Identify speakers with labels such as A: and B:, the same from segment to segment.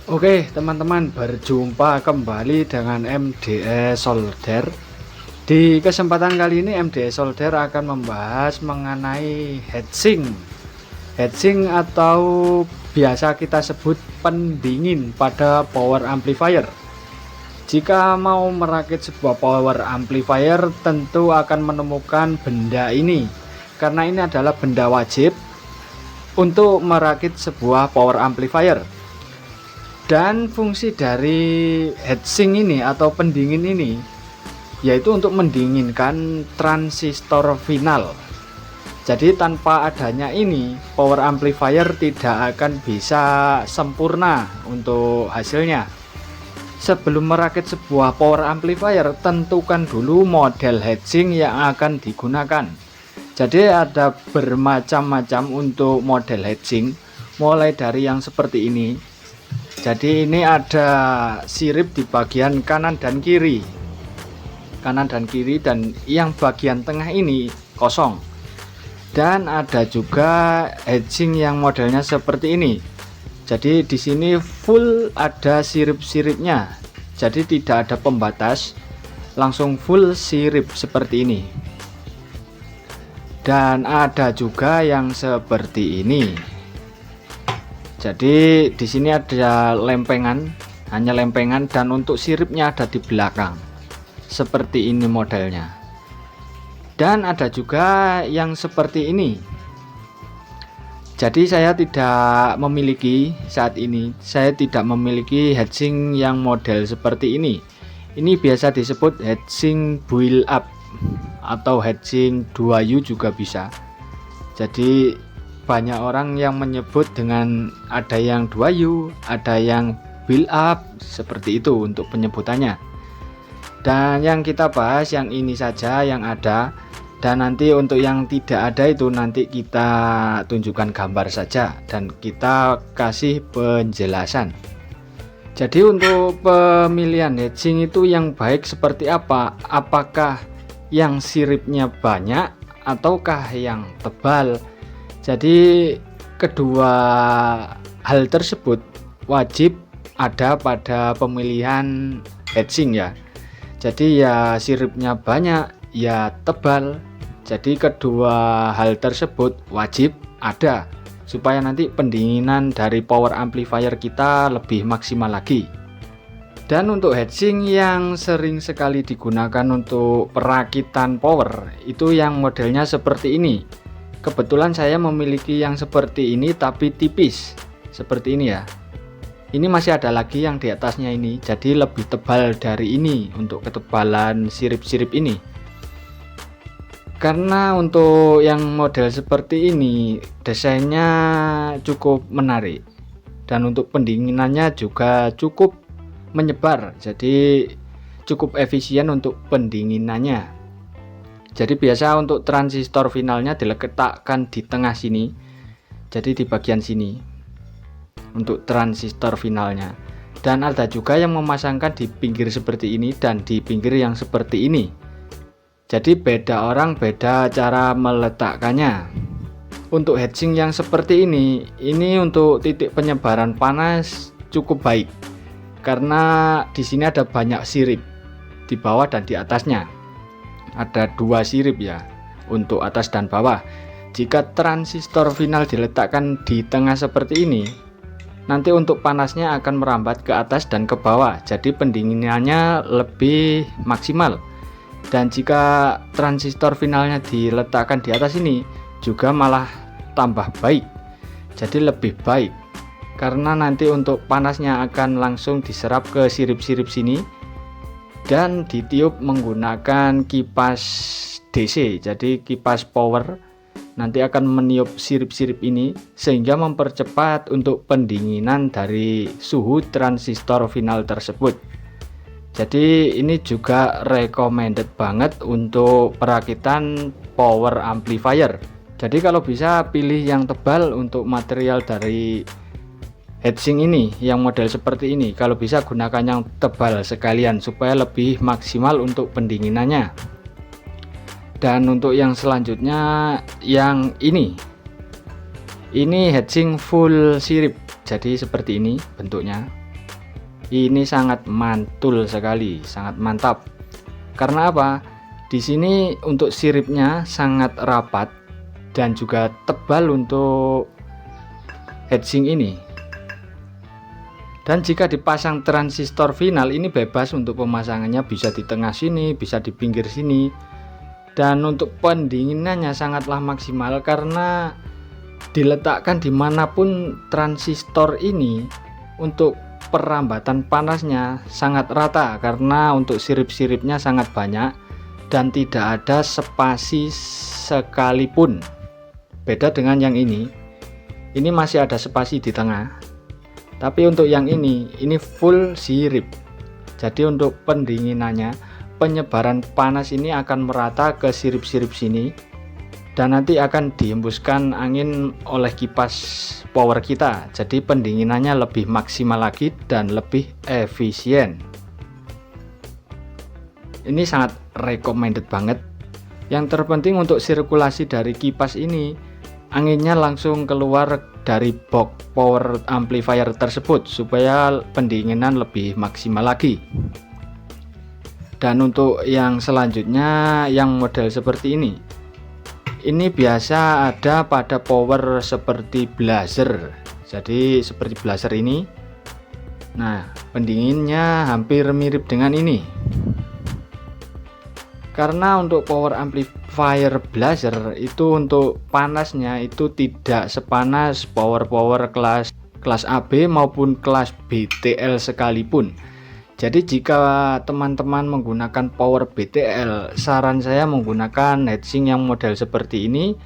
A: Oke teman-teman, berjumpa kembali dengan MDS Solder. Di kesempatan kali ini MDS Solder akan membahas mengenai heatsink atau biasa kita sebut pendingin pada power amplifier. Jika mau merakit sebuah power amplifier tentu akan menemukan benda ini, karena ini adalah benda wajib untuk merakit sebuah power amplifier. Dan fungsi dari heatsink ini atau pendingin ini yaitu untuk mendinginkan transistor final. Jadi tanpa adanya ini power amplifier tidak akan bisa sempurna untuk hasilnya. Sebelum merakit sebuah power amplifier, tentukan dulu model heatsink yang akan digunakan. Jadi ada bermacam-macam untuk model heatsink, mulai dari yang seperti ini. Jadi ini ada sirip di bagian kanan dan kiri, dan yang bagian tengah ini kosong. Dan ada juga heatsink yang modelnya seperti ini. Jadi di sini full ada sirip-siripnya. Jadi tidak ada pembatas, langsung full sirip seperti ini. Dan ada juga yang seperti ini. Jadi di sini ada lempengan, hanya lempengan, dan untuk siripnya ada di belakang. Seperti ini modelnya. Dan ada juga yang seperti ini. Jadi saya tidak memiliki saat ini, saya tidak memiliki heatsink yang model seperti ini. Ini biasa disebut heatsink build up atau heatsink 2U juga bisa. Jadi banyak orang yang menyebut dengan ada yang 2U, ada yang build up, seperti itu untuk penyebutannya. Dan yang kita bahas yang ini saja yang ada, dan nanti untuk yang tidak ada itu nanti kita tunjukkan gambar saja dan kita kasih penjelasan. Jadi untuk pemilihan heatsink itu yang baik seperti apa? Apakah yang siripnya banyak ataukah yang tebal? Jadi kedua hal tersebut wajib ada pada pemilihan heatsink ya. Jadi ya siripnya banyak ya tebal. Jadi kedua hal tersebut wajib ada supaya nanti pendinginan dari power amplifier kita lebih maksimal lagi. Dan untuk heatsink yang sering sekali digunakan untuk perakitan power itu yang modelnya seperti ini. Kebetulan saya memiliki yang seperti ini tapi tipis seperti ini ya. Ini masih ada lagi yang di atasnya ini, jadi lebih tebal dari ini untuk ketebalan sirip-sirip ini. Karena untuk yang model seperti ini desainnya cukup menarik dan untuk pendinginannya juga cukup menyebar, jadi cukup efisien untuk pendinginannya. Jadi biasa untuk transistor finalnya diletakkan di tengah sini, jadi di bagian sini untuk transistor finalnya. Dan ada juga yang memasangkan di pinggir seperti ini dan di pinggir yang seperti ini. Jadi beda orang beda cara meletakkannya. Untuk heatsink yang seperti ini untuk titik penyebaran panas cukup baik karena di sini ada banyak sirip di bawah dan di atasnya. Ada dua sirip ya untuk atas dan bawah. Jika transistor final diletakkan di tengah seperti ini, nanti untuk panasnya akan merambat ke atas dan ke bawah, jadi pendinginannya lebih maksimal. Dan jika transistor finalnya diletakkan di atas ini juga malah tambah baik, jadi lebih baik karena nanti untuk panasnya akan langsung diserap ke sirip-sirip sini dan ditiup menggunakan kipas DC. Jadi kipas power nanti akan meniup sirip-sirip ini sehingga mempercepat untuk pendinginan dari suhu transistor final tersebut. Jadi ini juga recommended banget untuk perakitan power amplifier. Jadi kalau bisa pilih yang tebal untuk material dari heatsink ini yang model seperti ini. Kalau bisa gunakan yang tebal sekalian supaya lebih maksimal untuk pendinginannya. Dan untuk yang selanjutnya yang ini heatsink full sirip, jadi seperti ini bentuknya. Ini sangat mantul sekali, sangat mantap. Karena apa? Di sini untuk siripnya sangat rapat dan juga tebal untuk heatsink ini. Dan jika dipasang transistor final ini bebas untuk pemasangannya, bisa di tengah sini, bisa di pinggir sini. Dan untuk pendinginannya sangatlah maksimal karena diletakkan dimanapun transistor ini, untuk perambatan panasnya sangat rata karena untuk sirip-siripnya sangat banyak dan tidak ada spasi sekalipun. Beda dengan yang ini masih ada spasi di tengah, tapi untuk yang ini full sirip. Jadi untuk pendinginannya, penyebaran panas ini akan merata ke sirip-sirip sini dan nanti akan dihembuskan angin oleh kipas power kita. Jadi pendinginannya lebih maksimal lagi dan lebih efisien. Ini sangat recommended banget. Yang terpenting untuk sirkulasi dari kipas ini, anginnya langsung keluar dari box power amplifier tersebut supaya pendinginan lebih maksimal lagi. Dan untuk yang selanjutnya, yang model seperti ini biasa ada pada power seperti blazer. Jadi seperti blazer ini, nah pendinginnya hampir mirip dengan ini. Karena untuk power amplifier blazer itu untuk panasnya itu tidak sepanas power kelas AB maupun kelas BTL sekalipun. Jadi jika teman-teman menggunakan power BTL, saran saya menggunakan heatsink yang model seperti ini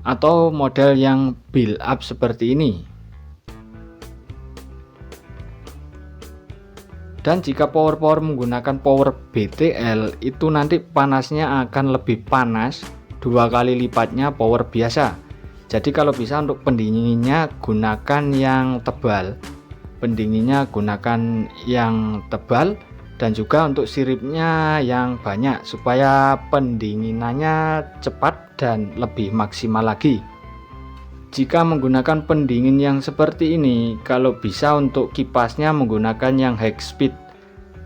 A: atau model yang build up seperti ini. Dan jika power menggunakan power BTL, itu nanti panasnya akan lebih panas 2 kali lipatnya power biasa. Jadi kalau bisa untuk pendinginnya gunakan yang tebal, dan juga untuk siripnya yang banyak supaya pendinginannya cepat dan lebih maksimal lagi. Jika menggunakan pendingin yang seperti ini, kalau bisa untuk kipasnya menggunakan yang high speed.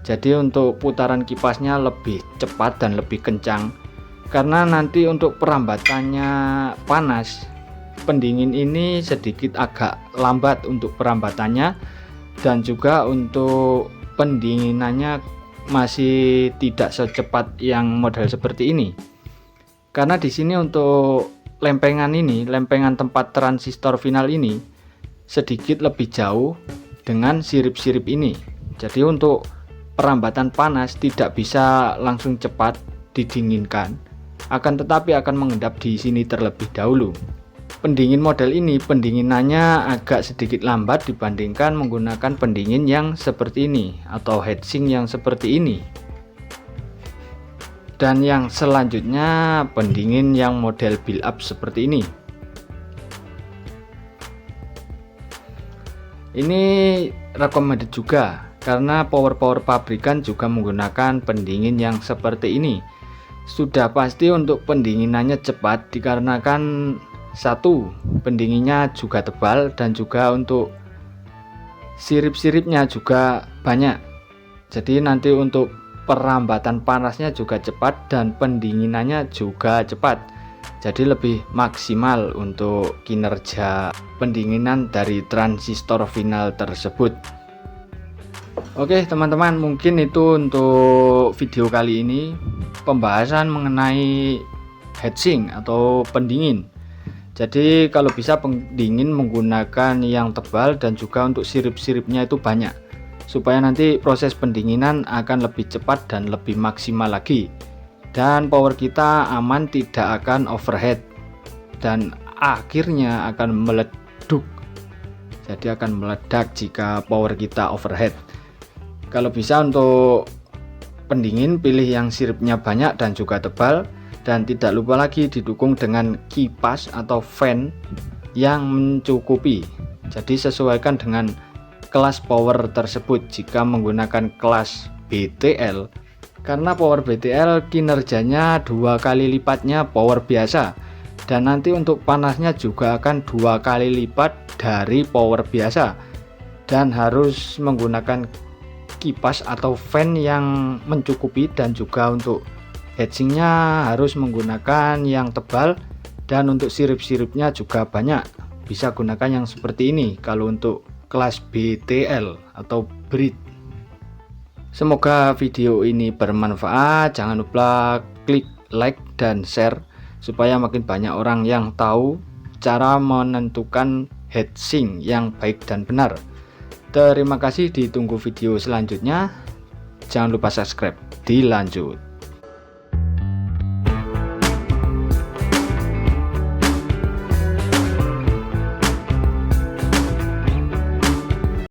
A: Jadi untuk putaran kipasnya lebih cepat dan lebih kencang. Karena nanti untuk perambatannya panas, pendingin ini sedikit agak lambat untuk perambatannya, dan juga untuk pendinginannya masih tidak secepat yang model seperti ini. Karena di sini untuk lempengan tempat transistor final ini sedikit lebih jauh dengan sirip-sirip ini. Jadi untuk perambatan panas tidak bisa langsung cepat didinginkan, akan tetapi akan mengendap di sini terlebih dahulu. Pendingin model ini pendinginannya agak sedikit lambat dibandingkan menggunakan pendingin yang seperti ini atau heatsink yang seperti ini. Dan yang selanjutnya pendingin yang model build up seperti ini. Ini recommended juga karena power pabrikan juga menggunakan pendingin yang seperti ini. Sudah pasti untuk pendinginannya cepat dikarenakan satu, pendinginnya juga tebal dan juga untuk sirip-siripnya juga banyak. Jadi nanti untuk perambatan panasnya juga cepat dan pendinginannya juga cepat. Jadi lebih maksimal untuk kinerja pendinginan dari transistor final tersebut. Oke teman-teman, mungkin itu untuk video kali ini, pembahasan mengenai heatsink atau pendingin. Jadi kalau bisa pendingin menggunakan yang tebal dan juga untuk sirip-siripnya itu banyak, supaya nanti proses pendinginan akan lebih cepat dan lebih maksimal lagi, dan power kita aman, tidak akan overheat dan akhirnya akan meleduk. Jadi akan meledak jika power kita overheat. Kalau bisa untuk pendingin pilih yang siripnya banyak dan juga tebal, dan tidak lupa lagi didukung dengan kipas atau fan yang mencukupi. Jadi sesuaikan dengan kelas power tersebut. Jika menggunakan kelas BTL, karena power BTL kinerjanya 2 kali lipatnya power biasa, dan nanti untuk panasnya juga akan 2 kali lipat dari power biasa, dan harus menggunakan kipas atau fan yang mencukupi, dan juga untuk heatsinknya harus menggunakan yang tebal, dan untuk sirip-siripnya juga banyak, bisa gunakan yang seperti ini kalau untuk kelas BTL atau Brit. Semoga video ini bermanfaat. Jangan lupa klik like dan share supaya makin banyak orang yang tahu cara menentukan heatsink yang baik dan benar. Terima kasih, ditunggu video selanjutnya. Jangan lupa subscribe. Dilanjut.